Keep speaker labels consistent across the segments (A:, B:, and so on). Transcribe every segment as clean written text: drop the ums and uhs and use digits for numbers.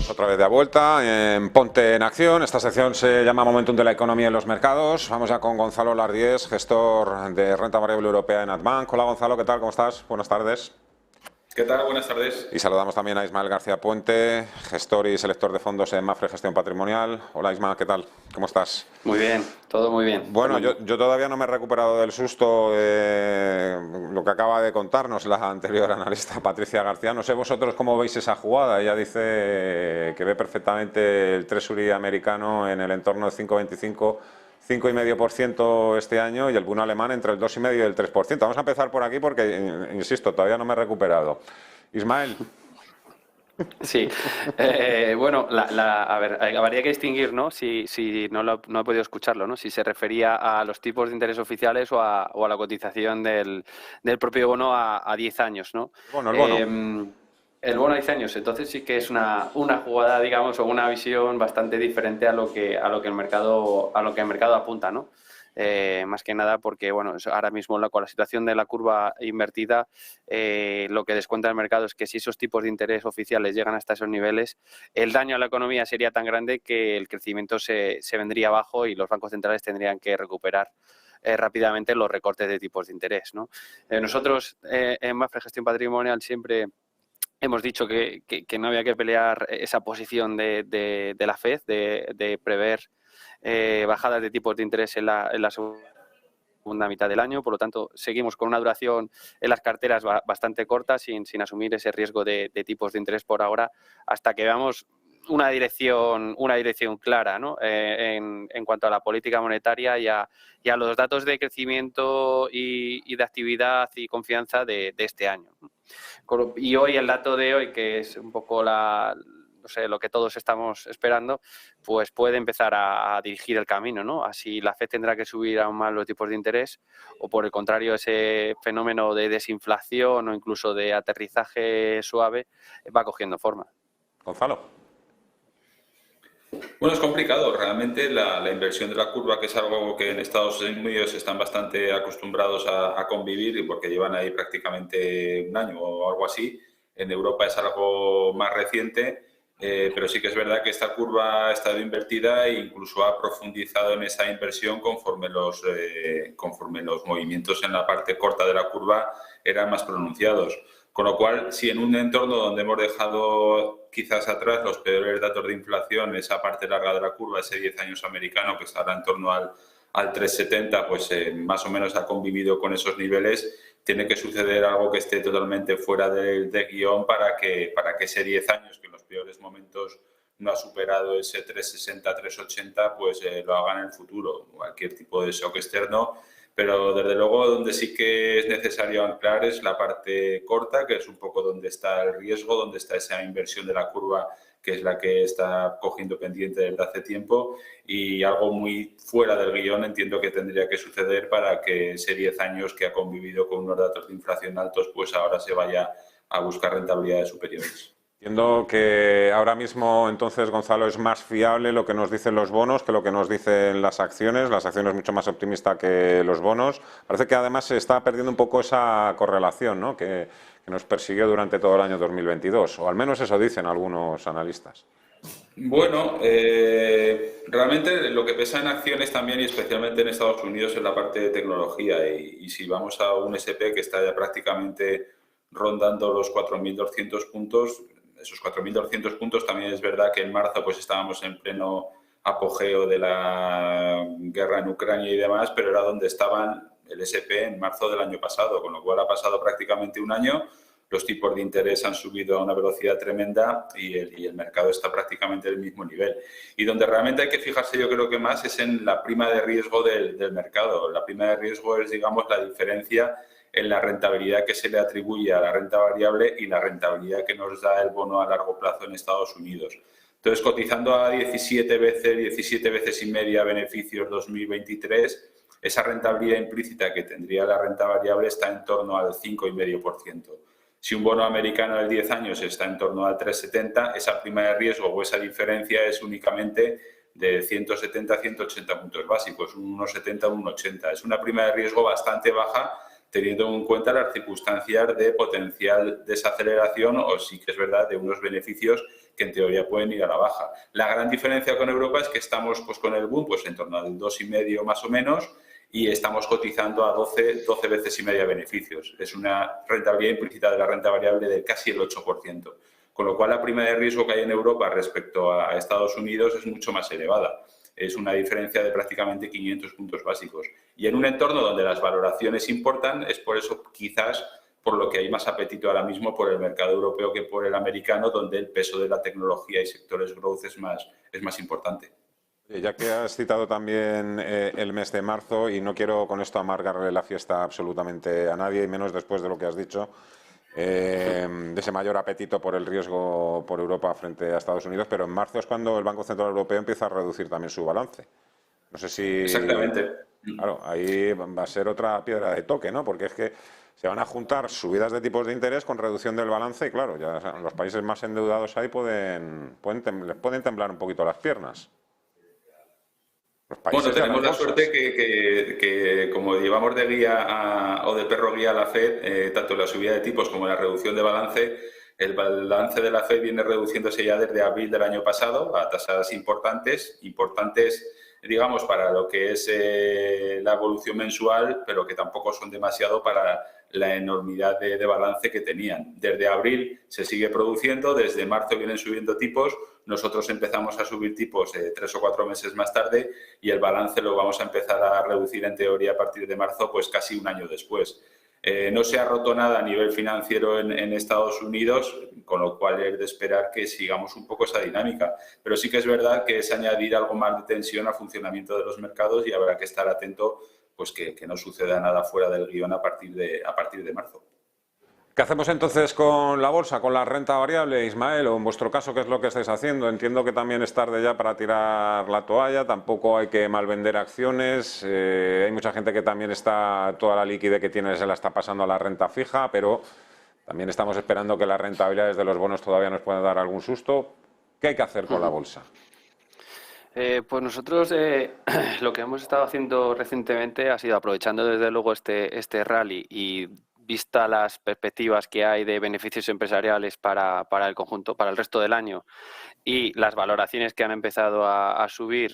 A: Otra vez de vuelta en Ponte en Acción. Esta sección se llama Momentum de la economía en los mercados. Vamos ya con Gonzalo Lardiés, gestor de renta variable europea en Adbank. Hola Gonzalo, ¿qué tal? ¿Cómo estás? Buenas tardes.
B: ¿Qué tal? Buenas tardes.
A: Y saludamos también a Ismael García Puente, gestor y selector de fondos en Mafre Gestión Patrimonial. Hola Ismael, ¿qué tal? ¿Cómo estás?
C: Muy bien, todo muy bien.
A: Bueno, yo todavía no me he recuperado del susto de lo que acaba de contarnos la anterior analista Patricia García. No sé vosotros cómo veis esa jugada. Ella dice que ve perfectamente el Treasury americano en el entorno de 5,25, 5,5% este año y el bono alemán entre el 2,5 y el 3%. Vamos a empezar por aquí porque, insisto, todavía no me he recuperado. Ismael.
C: Sí, bueno, a ver, habría que distinguir, ¿no? Si no he podido escucharlo, ¿no? Si se refería a los tipos de interés oficiales o a la cotización del propio bono a 10 años, ¿no?
A: Bueno, el bono.
C: El bono a 10 años, entonces sí que es una jugada, digamos, o una visión bastante diferente a lo que el mercado apunta, ¿no? Más que nada porque, bueno, ahora mismo con la situación de la curva invertida, lo que descuenta el mercado es que si esos tipos de interés oficiales llegan hasta esos niveles, el daño a la economía sería tan grande que el crecimiento se vendría abajo y los bancos centrales tendrían que recuperar rápidamente los recortes de tipos de interés, ¿no? Nosotros en Mafre Gestión Patrimonial siempre hemos dicho que no había que pelear esa posición de la FED de prever bajadas de tipos de interés en la segunda mitad del año. Por lo tanto, seguimos con una duración en las carteras bastante corta, sin asumir ese riesgo de tipos de interés por ahora, hasta que veamos una dirección clara, ¿no? En cuanto a la política monetaria y a los datos de crecimiento y de actividad y confianza de este año. Y hoy, el dato de hoy, que es un poco lo que todos estamos esperando, pues puede empezar a dirigir el camino, ¿no? Así la FED tendrá que subir aún más los tipos de interés, o por el contrario, ese fenómeno de desinflación o incluso de aterrizaje suave va cogiendo forma.
A: Gonzalo.
B: Bueno, es complicado. Realmente la inversión de la curva, que es algo que en Estados Unidos están bastante acostumbrados a convivir y porque llevan ahí prácticamente un año o algo así, en Europa es algo más reciente, pero sí que es verdad que esta curva ha estado invertida e incluso ha profundizado en esa inversión conforme los movimientos en la parte corta de la curva eran más pronunciados. Con lo cual, si en un entorno donde hemos dejado quizás atrás los peores datos de inflación, esa parte larga de la curva, ese 10 años americano que estará en torno al 3,70, pues más o menos ha convivido con esos niveles, tiene que suceder algo que esté totalmente fuera de guión para que ese 10 años, que en los peores momentos no ha superado ese 3,60, 3,80, pues lo haga en el futuro. Cualquier tipo de shock externo. Pero desde luego donde sí que es necesario anclar es la parte corta, que es un poco donde está el riesgo, donde está esa inversión de la curva, que es la que está cogiendo pendiente desde hace tiempo, y algo muy fuera del guión entiendo que tendría que suceder para que ese 10 años que ha convivido con unos datos de inflación altos, pues ahora se vaya a buscar rentabilidades superiores.
A: Entiendo que ahora mismo, entonces, Gonzalo, es más fiable lo que nos dicen los bonos que lo que nos dicen las acciones mucho más optimista que los bonos. Parece que además se está perdiendo un poco esa correlación, ¿no? que nos persiguió durante todo el año 2022, o al menos eso dicen algunos analistas.
B: Bueno, realmente lo que pesa en acciones también, y especialmente en Estados Unidos, es la parte de tecnología. Y si vamos a un S&P que está ya prácticamente rondando los 4.200 puntos, esos 4.200 puntos también es verdad que en marzo pues estábamos en pleno apogeo de la guerra en Ucrania y demás, pero era donde estaban el S&P en marzo del año pasado, con lo cual ha pasado prácticamente un año. Los tipos de interés han subido a una velocidad tremenda y el mercado está prácticamente en el mismo nivel. Y donde realmente hay que fijarse, yo creo que más, es en la prima de riesgo del mercado. La prima de riesgo es, digamos, la diferencia en la rentabilidad que se le atribuye a la renta variable y la rentabilidad que nos da el bono a largo plazo en Estados Unidos. Entonces, cotizando a 17 veces y media beneficios 2023, esa rentabilidad implícita que tendría la renta variable está en torno al 5,5%. Si un bono americano de 10 años está en torno al 3,70, esa prima de riesgo o esa diferencia es únicamente de 170 a 180 puntos básicos, un 1,70 a un 1,80. Es una prima de riesgo bastante baja teniendo en cuenta las circunstancias de potencial desaceleración o sí que es verdad de unos beneficios que en teoría pueden ir a la baja. La gran diferencia con Europa es que estamos pues, con el boom pues, en torno al 2,5 más o menos y estamos cotizando a 12 veces y media beneficios. Es una rentabilidad implícita de la renta variable de casi el 8%. Con lo cual la prima de riesgo que hay en Europa respecto a Estados Unidos es mucho más elevada. Es una diferencia de prácticamente 500 puntos básicos. Y en un entorno donde las valoraciones importan, es por eso quizás por lo que hay más apetito ahora mismo por el mercado europeo que por el americano, donde el peso de la tecnología y sectores growth es más importante.
A: Ya que has citado también el mes de marzo, y no quiero con esto amargarle la fiesta absolutamente a nadie, y menos después de lo que has dicho, de ese mayor apetito por el riesgo por Europa frente a Estados Unidos, pero en marzo es cuando el Banco Central Europeo empieza a reducir también su balance. No sé si...
B: Exactamente.
A: Claro, ahí va a ser otra piedra de toque, ¿no? Porque es que se van a juntar subidas de tipos de interés con reducción del balance y, claro, ya los países más endeudados ahí les pueden temblar un poquito las piernas.
B: Bueno, tenemos la suerte que como llevamos de guía o de perro guía a la FED, tanto la subida de tipos como la reducción de balance, el balance de la FED viene reduciéndose ya desde abril del año pasado a tasas importantes, digamos, para lo que es la evolución mensual, pero que tampoco son demasiado para la enormidad de balance que tenían. Desde abril se sigue produciendo, desde marzo vienen subiendo tipos, nosotros empezamos a subir tipos 3 o 4 meses más tarde y el balance lo vamos a empezar a reducir en teoría a partir de marzo, pues casi un año después. No se ha roto nada a nivel financiero en Estados Unidos, con lo cual es de esperar que sigamos un poco esa dinámica. Pero sí que es verdad que es añadir algo más de tensión al funcionamiento de los mercados y habrá que estar atento pues que no suceda nada fuera del guión a partir de marzo.
A: ¿Qué hacemos entonces con la bolsa, con la renta variable, Ismael? O en vuestro caso, ¿qué es lo que estáis haciendo? Entiendo que también es tarde ya para tirar la toalla, tampoco hay que malvender acciones, hay mucha gente que también toda la liquidez que tiene se la está pasando a la renta fija, pero también estamos esperando que las rentabilidades de los bonos todavía nos puedan dar algún susto. ¿Qué hay que hacer con la bolsa?
C: Pues nosotros lo que hemos estado haciendo recientemente ha sido aprovechando desde luego este rally y vista las perspectivas que hay de beneficios empresariales para el conjunto, para el resto del año y las valoraciones que han empezado a subir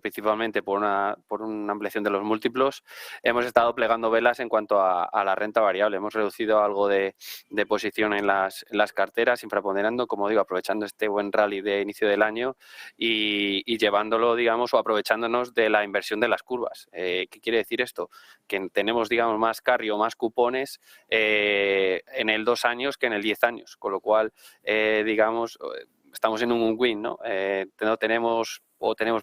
C: principalmente por una ampliación de los múltiplos, hemos estado plegando velas en cuanto a la renta variable. Hemos reducido algo de posición en las carteras, infraponderando, como digo, aprovechando este buen rally de inicio del año y llevándolo, digamos, o aprovechándonos de la inversión de las curvas. ¿Qué quiere decir esto? Que tenemos, digamos, más carry o más cupones en el 2 años que en el 10 años, con lo cual, digamos, estamos en un win, ¿no? Tenemos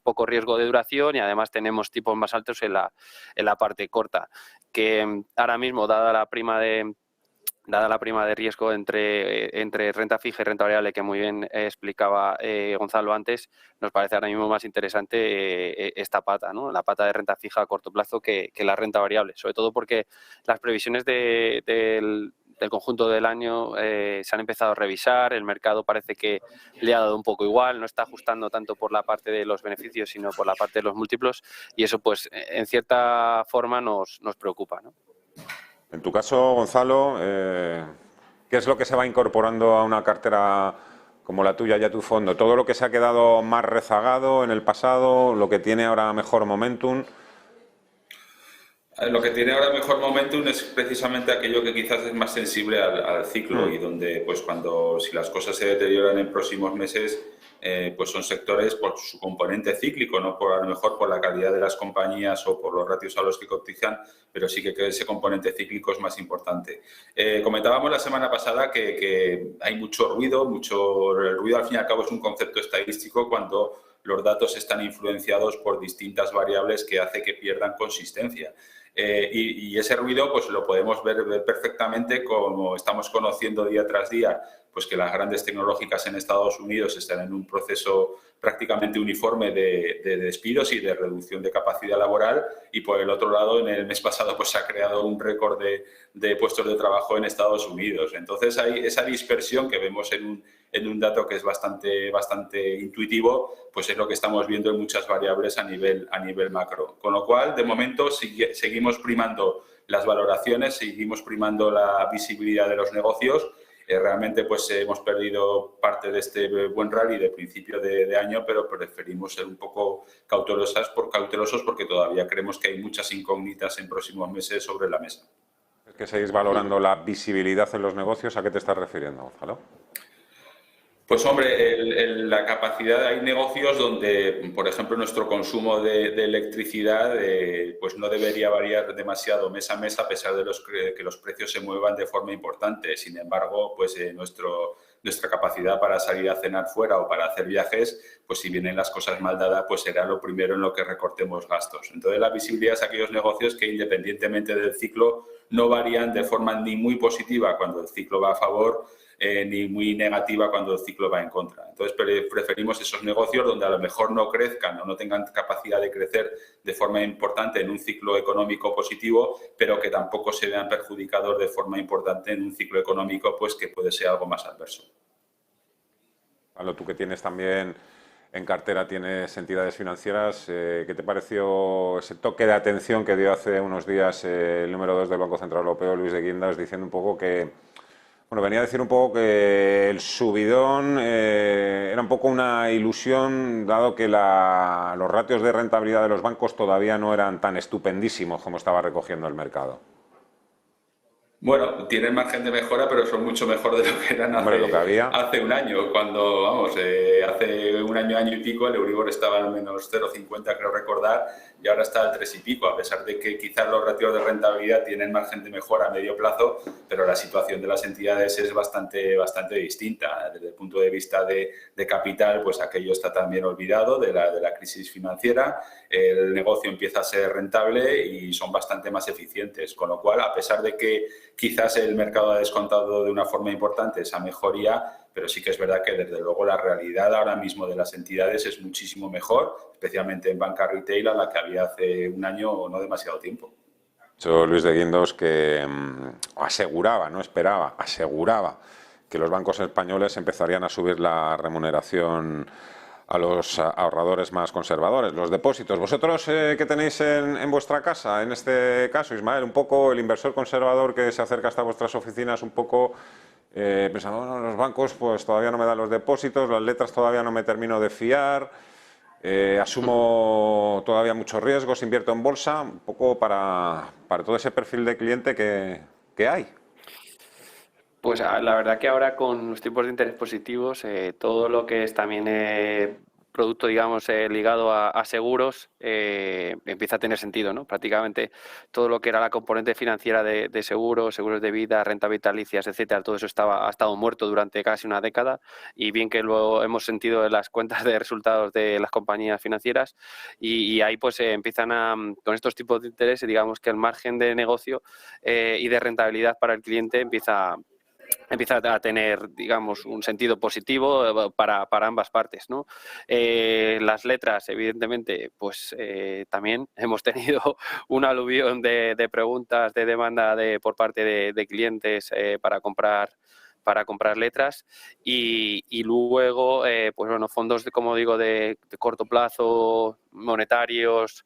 C: poco riesgo de duración y además tenemos tipos más altos en la parte corta, que ahora mismo, dada la prima de riesgo entre renta fija y renta variable, que muy bien explicaba Gonzalo antes, nos parece ahora mismo más interesante esta pata, ¿no? La pata de renta fija a corto plazo que la renta variable, sobre todo porque las previsiones del conjunto del año se han empezado a revisar, el mercado parece que le ha dado un poco igual, no está ajustando tanto por la parte de los beneficios, sino por la parte de los múltiplos, y eso pues en cierta forma nos preocupa, ¿no?
A: En tu caso, Gonzalo, ¿qué es lo que se va incorporando a una cartera como la tuya y a tu fondo? ¿Todo lo que se ha quedado más rezagado en el pasado, lo que tiene ahora mejor momentum?
B: Lo que tiene ahora mejor momentum es precisamente aquello que quizás es más sensible al ciclo y donde, pues si las cosas se deterioran en próximos meses, pues son sectores por su componente cíclico, no a lo mejor por la calidad de las compañías o por los ratios a los que cotizan, pero sí que ese componente cíclico es más importante. Comentábamos la semana pasada que hay mucho ruido, el ruido al fin y al cabo es un concepto estadístico cuando los datos están influenciados por distintas variables que hace que pierdan consistencia. Y ese ruido pues lo podemos ver perfectamente como estamos conociendo día tras día, pues que las grandes tecnológicas en Estados Unidos están en un proceso prácticamente uniforme de despidos y de reducción de capacidad laboral, y por el otro lado en el mes pasado pues se ha creado un récord de puestos de trabajo en Estados Unidos. Entonces hay esa dispersión que vemos en un dato que es bastante intuitivo, pues es lo que estamos viendo en muchas variables a nivel macro. Con lo cual, de momento, seguimos primando las valoraciones, seguimos primando la visibilidad de los negocios. Realmente pues hemos perdido parte de este buen rally de principio de año, pero preferimos ser un poco cautelosos porque todavía creemos que hay muchas incógnitas en próximos meses sobre la mesa.
A: Es que seguís valorando la visibilidad en los negocios. ¿A qué te estás refiriendo, Gonzalo?
B: Pues hombre, la capacidad, hay negocios donde, por ejemplo, nuestro consumo de electricidad pues no debería variar demasiado mes a mes a pesar de que los precios se muevan de forma importante. Sin embargo, pues nuestra capacidad para salir a cenar fuera o para hacer viajes, pues si vienen las cosas mal dadas, pues será lo primero en lo que recortemos gastos. Entonces, la visibilidad es aquellos negocios que independientemente del ciclo no varían de forma ni muy positiva cuando el ciclo va a favor, ni muy negativa cuando el ciclo va en contra. Entonces, preferimos esos negocios donde a lo mejor no crezcan o no tengan capacidad de crecer de forma importante en un ciclo económico positivo, pero que tampoco se vean perjudicados de forma importante en un ciclo económico pues que puede ser algo más adverso.
A: Pablo, tú que tienes también en cartera, tienes entidades financieras, ¿qué te pareció ese toque de atención que dio hace unos días el número 2 del Banco Central Europeo, Luis de Guindos, diciendo un poco que, bueno, venía a decir un poco que el subidón era un poco una ilusión, dado que los ratios de rentabilidad de los bancos todavía no eran tan estupendísimos como estaba recogiendo el mercado?
B: Bueno, tienen margen de mejora, pero son mucho mejor de lo que eran hace un año. Cuando, vamos, hace un año y pico, el Euribor estaba al menos 0,50, creo recordar, y ahora está al 3 y pico, a pesar de que quizás los ratios de rentabilidad tienen margen de mejora a medio plazo, pero la situación de las entidades es bastante distinta. Desde el punto de vista de capital, pues aquello está también olvidado de la crisis financiera, el negocio empieza a ser rentable y son bastante más eficientes, con lo cual, a pesar de que quizás el mercado ha descontado de una forma importante esa mejoría, pero sí que es verdad que desde luego la realidad ahora mismo de las entidades es muchísimo mejor, especialmente en banca retail a la que había hace un año o no demasiado tiempo.
A: Luis de Guindos que aseguraba, no esperaba, aseguraba que los bancos españoles empezarían a subir la remuneración a los ahorradores más conservadores, los depósitos. ¿Vosotros qué tenéis en vuestra casa? En este caso, Ismael, un poco el inversor conservador que se acerca hasta vuestras oficinas, un poco pensando, bueno, los bancos pues todavía no me dan los depósitos, las letras todavía no me termino de fiar, asumo todavía muchos riesgos, invierto en bolsa, un poco para todo ese perfil de cliente que hay.
C: Pues la verdad que ahora con los tipos de interés positivos, todo lo que es también producto, digamos, ligado a seguros, empieza a tener sentido, ¿no? Prácticamente todo lo que era la componente financiera de seguros de vida, renta vitalicias, etcétera, todo eso ha estado muerto durante casi una década, y bien que lo hemos sentido en las cuentas de resultados de las compañías financieras, y ahí pues empiezan con estos tipos de interés, digamos que el margen de negocio y de rentabilidad para el cliente empieza a tener, digamos, un sentido positivo para ambas partes, ¿no? Las letras, evidentemente, pues también hemos tenido un aluvión de preguntas, de demanda por parte de clientes para comprar letras, y luego, pues bueno, fondos, como digo, de corto plazo, monetarios,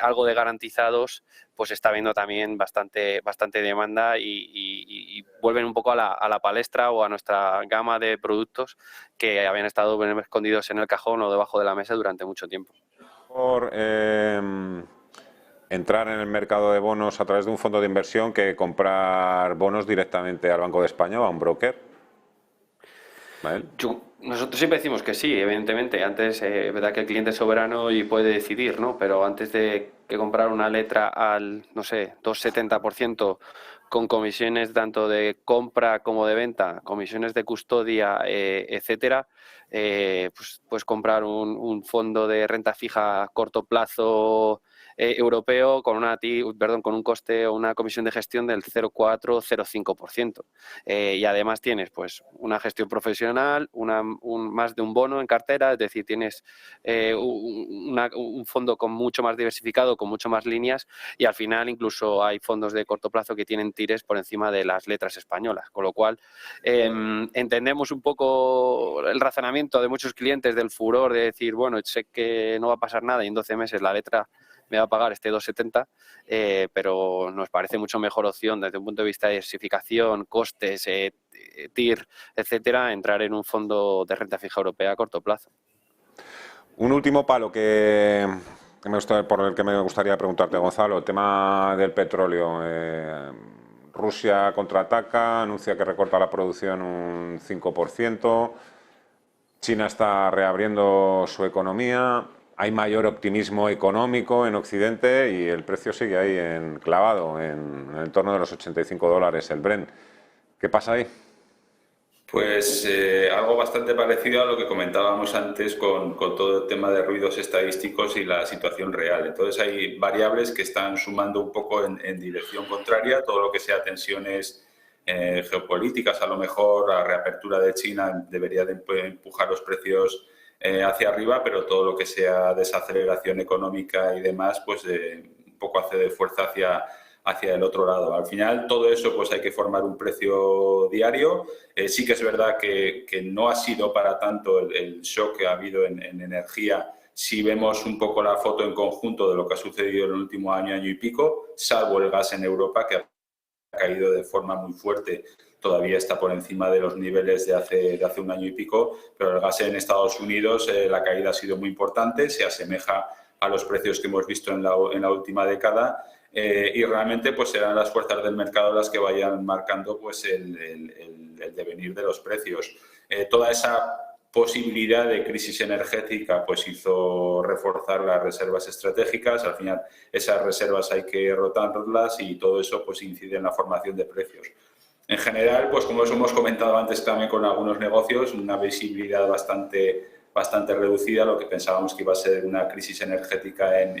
C: algo de garantizados, pues está habiendo también bastante demanda y vuelven un poco a la palestra o a nuestra gama de productos que habían estado escondidos en el cajón o debajo de la mesa durante mucho tiempo.
A: Por entrar en el mercado de bonos a través de un fondo de inversión que comprar bonos directamente al Banco de España o a un broker. ¿Vale?
C: Nosotros siempre decimos que sí, evidentemente. Antes, es verdad que el cliente es soberano y puede decidir, ¿no? Pero antes de que comprar una letra al, no sé, 2,70%, con comisiones tanto de compra como de venta, comisiones de custodia, etcétera, pues comprar un fondo de renta fija a corto plazo europeo con un coste o una comisión de gestión del 0,4-0,5%. Y además tienes pues una gestión profesional, más de un bono en cartera, es decir, tienes un fondo con mucho más diversificado, con mucho más líneas, y al final incluso hay fondos de corto plazo que tienen tires por encima de las letras españolas, con lo cual entendemos un poco el razonamiento de muchos clientes del furor de decir, bueno, sé que no va a pasar nada y en 12 meses la letra me va a pagar este 2,70, pero nos parece mucho mejor opción desde un punto de vista de diversificación, costes, TIR, etcétera, entrar en un fondo de renta fija europea a corto plazo.
A: Un último palo por el que me gustaría preguntarte, Gonzalo, el tema del petróleo. Rusia contraataca, anuncia que recorta la producción un 5%, China está reabriendo su economía, hay mayor optimismo económico en Occidente y el precio sigue ahí clavado en el entorno de los $85 el Brent. ¿Qué pasa ahí?
B: Pues algo bastante parecido a lo que comentábamos antes con todo el tema de ruidos estadísticos y la situación real. Entonces hay variables que están sumando un poco en dirección contraria, todo lo que sea tensiones geopolíticas, a lo mejor la reapertura de China debería de empujar los precios hacia arriba, pero todo lo que sea desaceleración económica y demás, pues un poco hace de fuerza hacia el otro lado. Al final, todo eso pues hay que formar un precio diario. Sí que es verdad que no ha sido para tanto el shock que ha habido en energía si vemos un poco la foto en conjunto de lo que ha sucedido en el último año y pico, salvo el gas en Europa, que ha caído de forma muy fuerte. Todavía está por encima de los niveles de hace un año y pico, pero el gas en Estados Unidos, la caída ha sido muy importante, se asemeja a los precios que hemos visto en la última década. Y realmente pues serán las fuerzas del mercado las que vayan marcando pues el devenir de los precios. Toda esa posibilidad de crisis energética pues hizo reforzar las reservas estratégicas. Al final esas reservas hay que rotarlas y todo eso pues incide en la formación de precios. En general, pues como os hemos comentado antes también con algunos negocios, una visibilidad bastante reducida. Lo que pensábamos que iba a ser una crisis energética en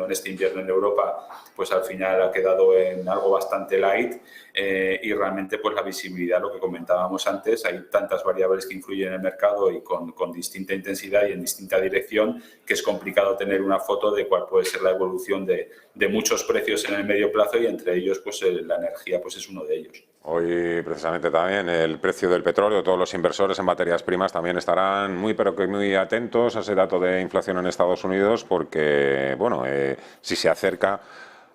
B: este invierno en Europa, pues al final ha quedado en algo bastante light y realmente pues la visibilidad, lo que comentábamos antes, hay tantas variables que influyen en el mercado y con distinta intensidad y en distinta dirección que es complicado tener una foto de cuál puede ser la evolución de muchos precios en el medio plazo y entre ellos pues la energía pues es uno de ellos.
A: Hoy, precisamente, también el precio del petróleo, todos los inversores en materias primas también estarán muy atentos a ese dato de inflación en Estados Unidos porque, bueno, si se acerca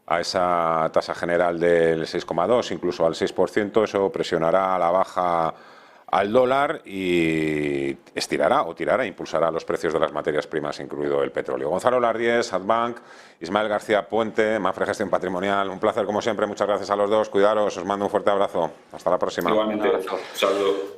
A: a esa tasa general del 6,2, incluso al 6%, eso presionará a la baja al dólar y estirará o tirará, impulsará los precios de las materias primas, incluido el petróleo. Gonzalo Lardies, Adbank, Ismael García Puente, Mapfre Gestión Patrimonial, un placer como siempre, muchas gracias a los dos, cuidaros, os mando un fuerte abrazo, hasta la próxima.
B: Igualmente, saludos.